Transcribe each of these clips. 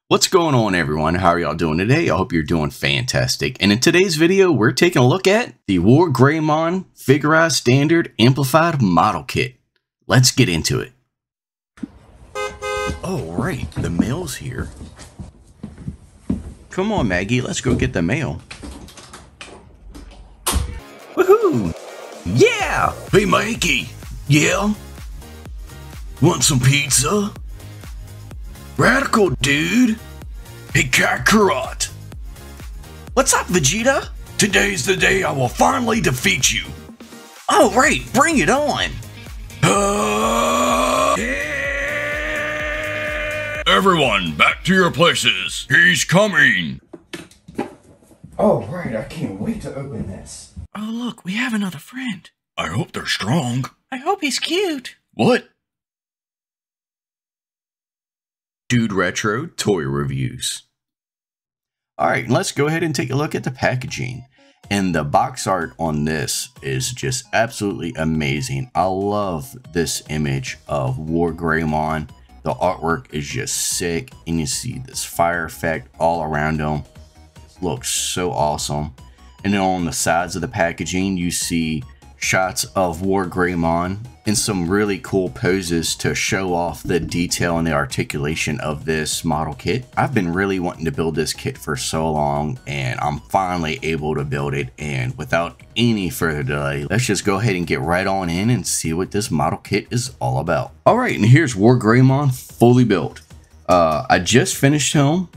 What's going on, everyone? How are y'all doing today? I hope you're doing fantastic. And in today's video, we're taking a look at the Wargreymon Figurized Standard Amplified Model Kit. Let's get into it. Oh, right. The mail's here. Come on, Maggie. Let's go get the mail. Woohoo! Yeah! Hey, Mikey. Yeah? Want some pizza? Radical, dude. Hey, Kakarot. What's up, Vegeta? Today's the day I will finally defeat you. Oh, right. Bring it on. Everyone, back to your places. He's coming. Oh, right. I can't wait to open this. Oh, look. We have another friend. I hope they're strong. I hope he's cute. What? DudeRetro Toy Reviews. Alright, let's go ahead and take a look at the packaging. And the box art on this is just absolutely amazing. I love this image of Wargreymon. The artwork is just sick, and you see this fire effect all around him. It looks so awesome. And then on the sides of the packaging, you see shots of Wargreymon in some really cool poses to show off the detail and the articulation of this model kit. I've been really wanting to build this kit for so long, and I'm finally able to build it. And without any further delay, let's just go ahead and get right on in and see what this model kit is all about. All right, and here's Wargreymon fully built. I just finished him.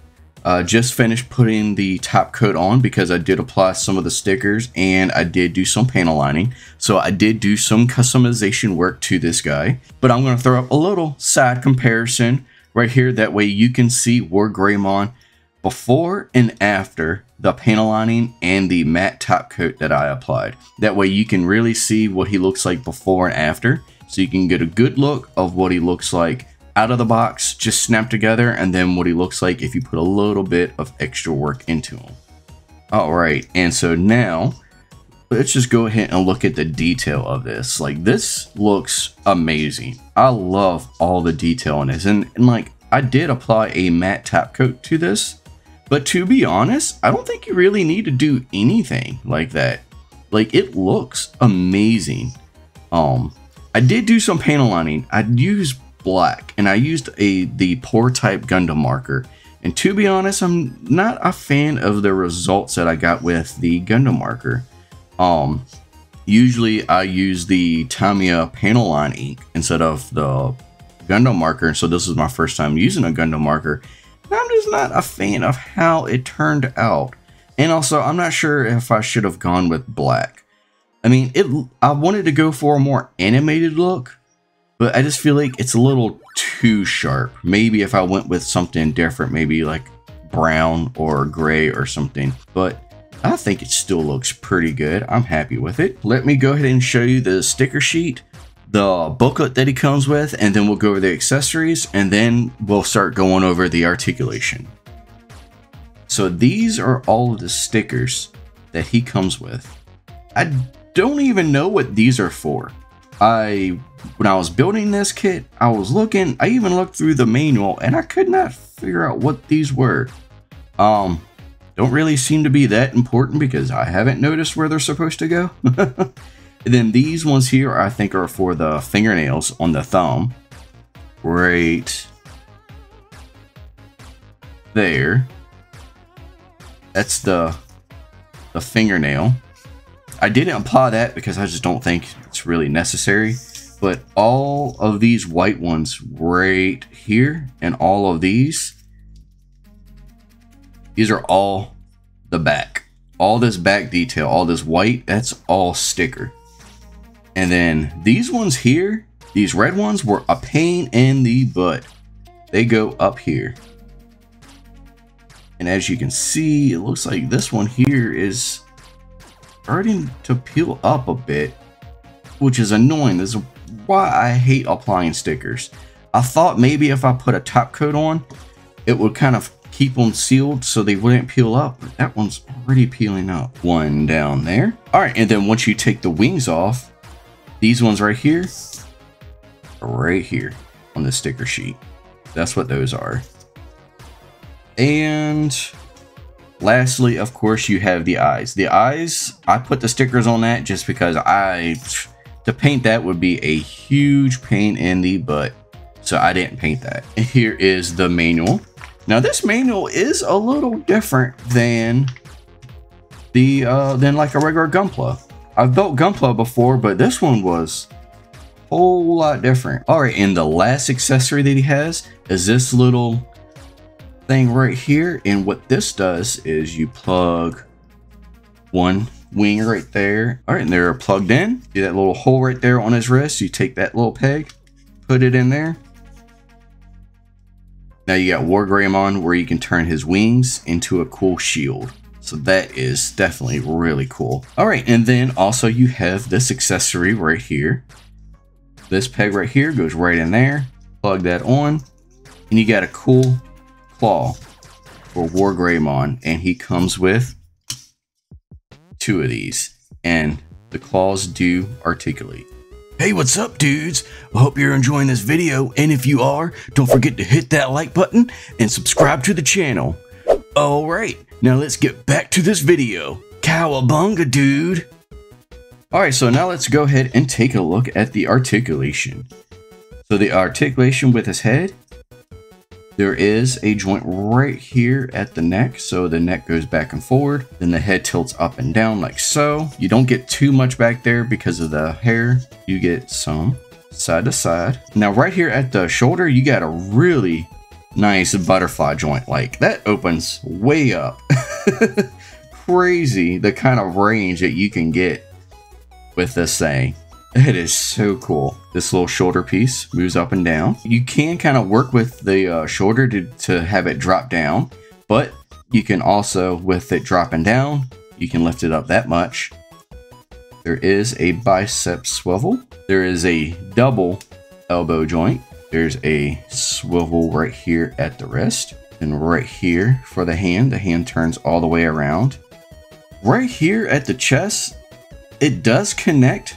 Just finished putting the top coat on because I did apply some of the stickers and I did do some panel lining. So I did do some customization work to this guy. But I'm going to throw up a little side comparison right here. That way you can see Wargreymon before and after the panel lining and the matte top coat that I applied. That way you can really see what he looks like before and after. So you can get a good look of what he looks like out of the box, just snap together, and then what he looks like if you put a little bit of extra work into him. All right, and so now let's just go ahead and look at the detail of this. Like, this looks amazing. I love all the detail in this, and like, I did apply a matte top coat to this, but to be honest, I don't think you really need to do anything like that. Like, it looks amazing. I did do some panel lining. I used black, and I used the pour type Gundam marker, and to be honest, I'm not a fan of the results that I got with the Gundam marker. Usually I use the Tamiya panel line ink instead of the Gundam marker, and so this is my first time using a Gundam marker, and I'm just not a fan of how it turned out. And also, I'm not sure if I should have gone with black. I mean, I wanted to go for a more animated look, but I just feel like it's a little too sharp. Maybe if I went with something different, maybe like brown or gray or something. But I think it still looks pretty good. I'm happy with it. Let me go ahead and show you the sticker sheet, the booklet that he comes with, and then we'll go over the accessories, and then we'll start going over the articulation. So these are all of the stickers that he comes with. I don't even know what these are for. When I was building this kit, I was looking, I even looked through the manual, and I could not figure out what these were. Don't really seem to be that important because I haven't noticed where they're supposed to go. And then these ones here, I think, are for the fingernails on the thumb. Right there. That's the fingernail. I didn't apply that because I just don't think it's really necessary. But all of these white ones right here and all of these are all the back. All this back detail, all this white, that's all sticker. And then these ones here, these red ones were a pain in the butt. They go up here. And as you can see, it looks like this one here is starting to peel up a bit, which is annoying. This is why I hate applying stickers. I thought maybe if I put a top coat on, it would kind of keep them sealed so they wouldn't peel up, but that one's already peeling up. One down there. All right, and then once you take the wings off, these ones right here on the sticker sheet. That's what those are. And lastly, of course, you have the eyes. The eyes, I put the stickers on that just because to paint that would be a huge pain in the butt. So I didn't paint that. And here is the manual. Now this manual is a little different than like a regular Gunpla. I've built Gunpla before, but this one was a whole lot different. All right, and the last accessory that he has is this little thing right here. And what this does is you plug one wing right there. All right, and they're plugged in. See that little hole right there on his wrist? You take that little peg, put it in there. Now you got Wargreymon, where you can turn his wings into a cool shield. So that is definitely really cool. All right, and then also you have this accessory right here. This peg right here goes right in there. Plug that on, and you got a cool claw for Wargreymon, and he comes with 2 of these, and the claws do articulate. Hey, what's up, dudes? I hope you're enjoying this video, and if you are, don't forget to hit that like button and subscribe to the channel. Alright, now let's get back to this video. Cowabunga, dude! Alright, so now let's go ahead and take a look at the articulation. So the articulation with his head, there is a joint right here at the neck, so the neck goes back and forward, then the head tilts up and down like so. You don't get too much back there because of the hair, you get some side to side. Now right here at the shoulder, you got a really nice butterfly joint, like that opens way up. Crazy the kind of range that you can get with this thing. It is so cool. This little shoulder piece moves up and down. You can kind of work with the shoulder to have it drop down, but you can also, with it dropping down, you can lift it up that much. There is a bicep swivel. There is a double elbow joint. There's a swivel right here at the wrist, and right here for the hand. The hand turns all the way around. Right here at the chest, it does connect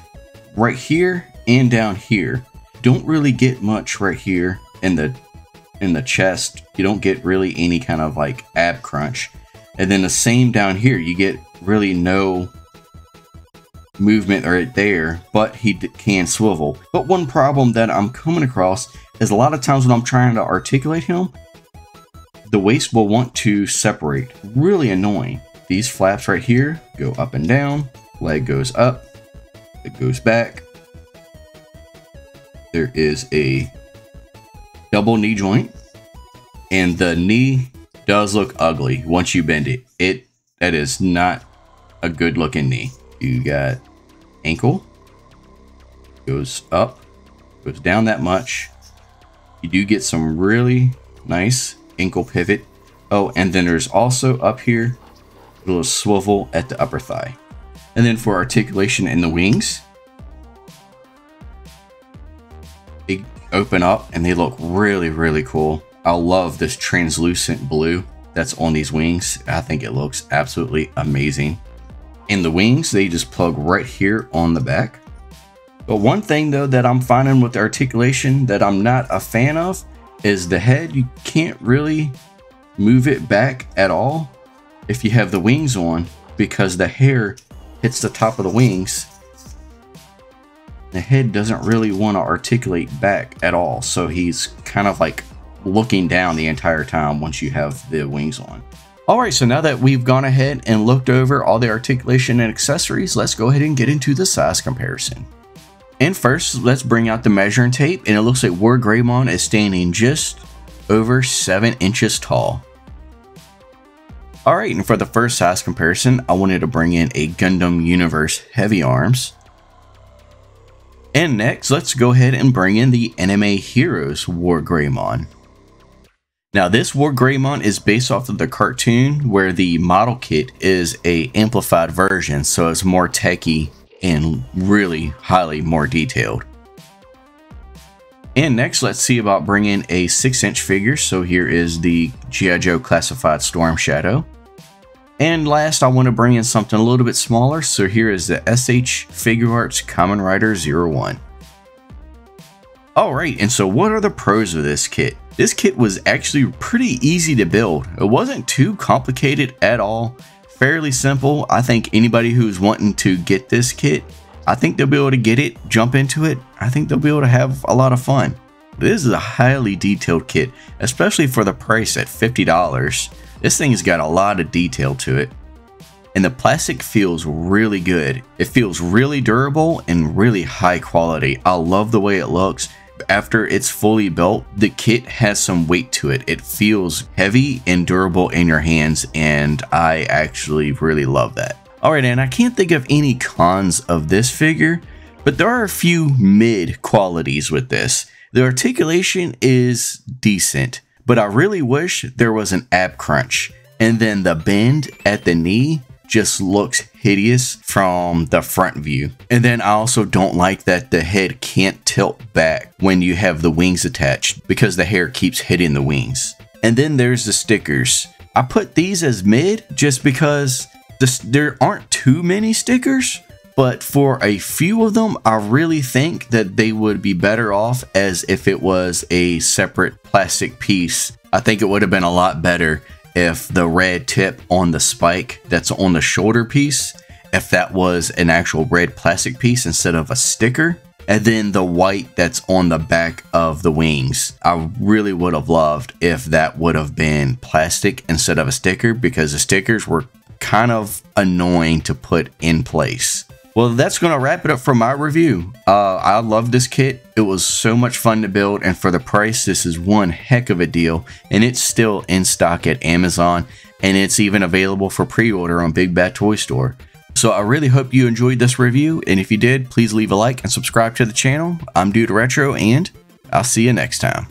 right here and down here. Don't really get much right here in the chest. You don't get really any kind of like ab crunch. And then the same down here, you get really no movement right there, but he can swivel. But one problem that I'm coming across is a lot of times when I'm trying to articulate him, the waist will want to separate. Really annoying. These flaps right here go up and down. Leg goes up. It goes back. There is a double knee joint, and the knee does look ugly once you bend it. That is not a good looking knee. You got ankle, goes up, goes down that much. You do get some really nice ankle pivot. Oh, and then there's also up here a little swivel at the upper thigh. And then for articulation in the wings, they open up and they look really, really cool. I love this translucent blue that's on these wings. I think it looks absolutely amazing. And the wings, they just plug right here on the back. But one thing though that I'm finding with the articulation that I'm not a fan of is the head. You can't really move it back at all if you have the wings on, because the hair hits the top of the wings. The head doesn't really want to articulate back at all, so he's kind of like looking down the entire time once you have the wings on. Alright, so now that we've gone ahead and looked over all the articulation and accessories, let's go ahead and get into the size comparison. And first, let's bring out the measuring tape, and it looks like Wargreymon is standing just over 7 inches tall. Alright, and for the first size comparison, I wanted to bring in a Gundam Universe Heavy Arms. And next, let's go ahead and bring in the Anime Heroes Wargreymon. Now this Wargreymon is based off of the cartoon, where the model kit is a amplified version, so it's more techy and really highly more detailed. And next, let's see about bringing a 6-inch figure. So here is the G.I. Joe Classified Storm Shadow. And last, I want to bring in something a little bit smaller. So here is the SH Figure Arts Kamen Rider 01. Alright, and so what are the pros of this kit? This kit was actually pretty easy to build. It wasn't too complicated at all. Fairly simple. I think anybody who's wanting to get this kit, I think they'll be able to get it, jump into it. I think they'll be able to have a lot of fun. This is a highly detailed kit, especially for the price at $50. This thing's got a lot of detail to it. And the plastic feels really good. It feels really durable and really high quality. I love the way it looks. After it's fully built, the kit has some weight to it. It feels heavy and durable in your hands, and I actually really love that. Alright, and I can't think of any cons of this figure, but there are a few mid qualities with this. The articulation is decent, but I really wish there was an ab crunch. And then the bend at the knee just looks hideous from the front view. And then I also don't like that the head can't tilt back when you have the wings attached, because the hair keeps hitting the wings. And then there's the stickers. I put these as mid just because there aren't too many stickers, but for a few of them, I really think that they would be better off as if it was a separate plastic piece. I think it would have been a lot better if the red tip on the spike that's on the shoulder piece, if that was an actual red plastic piece instead of a sticker, and then the white that's on the back of the wings. I really would have loved if that would have been plastic instead of a sticker, because the stickers were kind of annoying to put in place. Well, that's going to wrap it up for my review. I love this kit. It was so much fun to build, and for the price, this is one heck of a deal, and it's still in stock at Amazon, and it's even available for pre-order on Big Bad Toy Store. So I really hope you enjoyed this review, and if you did, please leave a like and subscribe to the channel. I'm DudeRetro, and I'll see you next time.